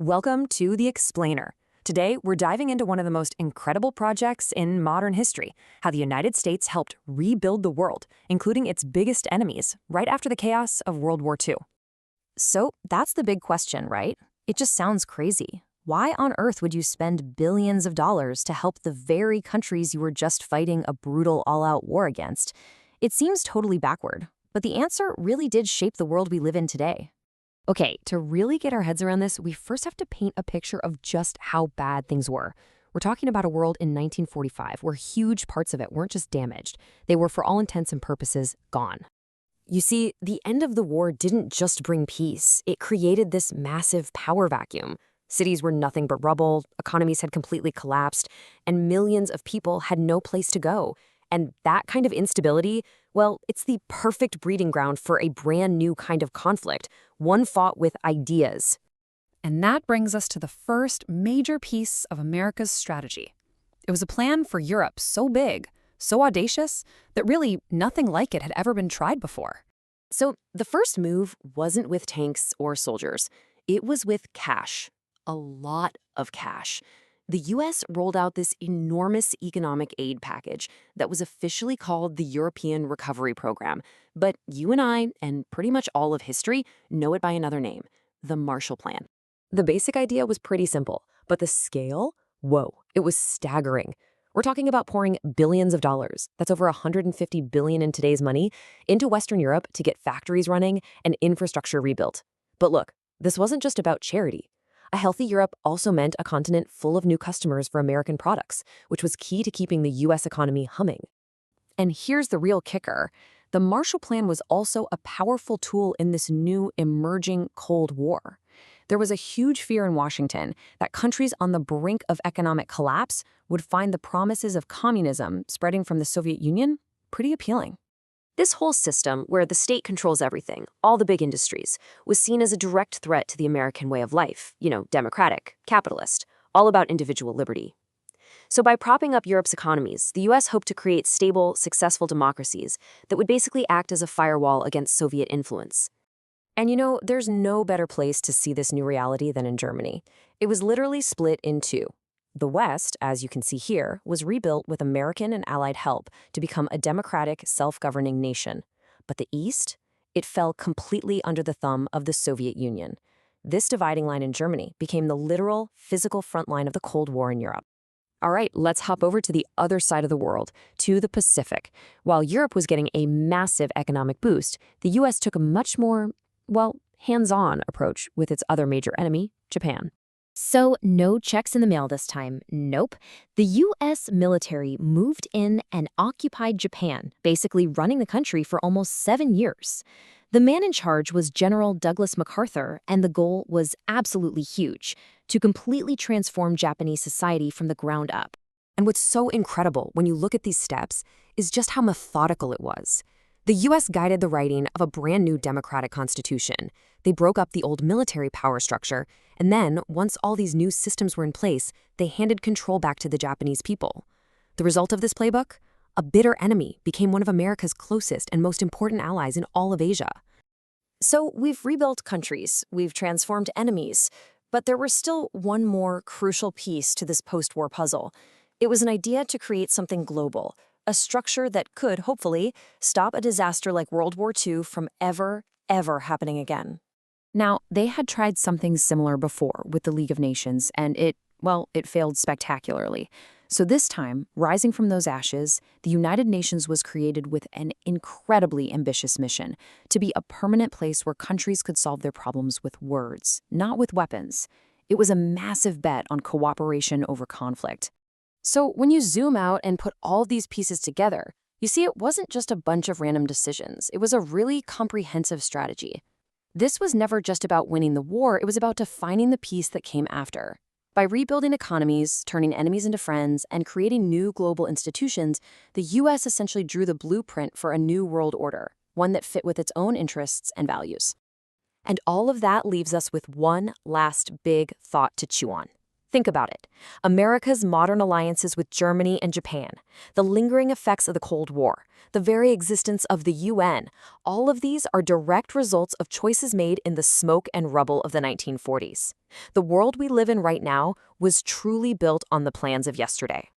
Welcome to The Explainer. Today, we're diving into one of the most incredible projects in modern history, how the United States helped rebuild the world, including its biggest enemies, right after the chaos of World War II. So that's the big question, right? It just sounds crazy. Why on earth would you spend billions of dollars to help the very countries you were just fighting a brutal all-out war against? It seems totally backward, but the answer really did shape the world we live in today. Okay, to really get our heads around this, we first have to paint a picture of just how bad things were. We're talking about a world in 1945 where huge parts of it weren't just damaged, they were, for all intents and purposes, gone. You see, the end of the war didn't just bring peace, it created this massive power vacuum. Cities were nothing but rubble, economies had completely collapsed, and millions of people had no place to go. And that kind of instability, well, it's the perfect breeding ground for a brand new kind of conflict, one fought with ideas. And that brings us to the first major piece of America's strategy. It was a plan for Europe so big, so audacious, that really nothing like it had ever been tried before. So the first move wasn't with tanks or soldiers. It was with cash. A lot of cash. The U.S. rolled out this enormous economic aid package that was officially called the European Recovery Program. But you and I, and pretty much all of history, know it by another name, the Marshall Plan. The basic idea was pretty simple, but the scale? Whoa, it was staggering. We're talking about pouring billions of dollars, that's over $150 billion in today's money, into Western Europe to get factories running and infrastructure rebuilt. But look, this wasn't just about charity. A healthy Europe also meant a continent full of new customers for American products, which was key to keeping the U.S. economy humming. And here's the real kicker. The Marshall Plan was also a powerful tool in this new emerging Cold War. There was a huge fear in Washington that countries on the brink of economic collapse would find the promises of communism spreading from the Soviet Union pretty appealing. This whole system, where the state controls everything, all the big industries, was seen as a direct threat to the American way of life, democratic, capitalist, all about individual liberty. So by propping up Europe's economies, the U.S. hoped to create stable, successful democracies that would basically act as a firewall against Soviet influence. And there's no better place to see this new reality than in Germany. It was literally split in two. The West, as you can see here, was rebuilt with American and Allied help to become a democratic, self-governing nation. But the East? It fell completely under the thumb of the Soviet Union. This dividing line in Germany became the literal, physical front line of the Cold War in Europe. All right, let's hop over to the other side of the world, to the Pacific. While Europe was getting a massive economic boost, the U.S. took a much more, hands-on approach with its other major enemy, Japan. So no checks in the mail this time, nope. The U.S. military moved in and occupied Japan, basically running the country for almost 7 years. The man in charge was General Douglas MacArthur, and the goal was absolutely huge, to completely transform Japanese society from the ground up. And what's so incredible when you look at these steps is just how methodical it was. The U.S. guided the writing of a brand new democratic constitution. They broke up the old military power structure, and then, once all these new systems were in place, they handed control back to the Japanese people. The result of this playbook? A bitter enemy became one of America's closest and most important allies in all of Asia. So we've rebuilt countries, we've transformed enemies, but there was still one more crucial piece to this post-war puzzle. It was an idea to create something global, a structure that could, hopefully, stop a disaster like World War II from ever happening again. Now, they had tried something similar before with the League of Nations, and it failed spectacularly. So this time, rising from those ashes, the United Nations was created with an incredibly ambitious mission to be a permanent place where countries could solve their problems with words, not with weapons. It was a massive bet on cooperation over conflict. So when you zoom out and put all these pieces together, you see it wasn't just a bunch of random decisions. It was a really comprehensive strategy. This was never just about winning the war, it was about defining the peace that came after. By rebuilding economies, turning enemies into friends, and creating new global institutions, the U.S. essentially drew the blueprint for a new world order, one that fit with its own interests and values. And all of that leaves us with one last big thought to chew on. Think about it. America's modern alliances with Germany and Japan, the lingering effects of the Cold War, the very existence of the UN, all of these are direct results of choices made in the smoke and rubble of the 1940s. The world we live in right now was truly built on the plans of yesterday.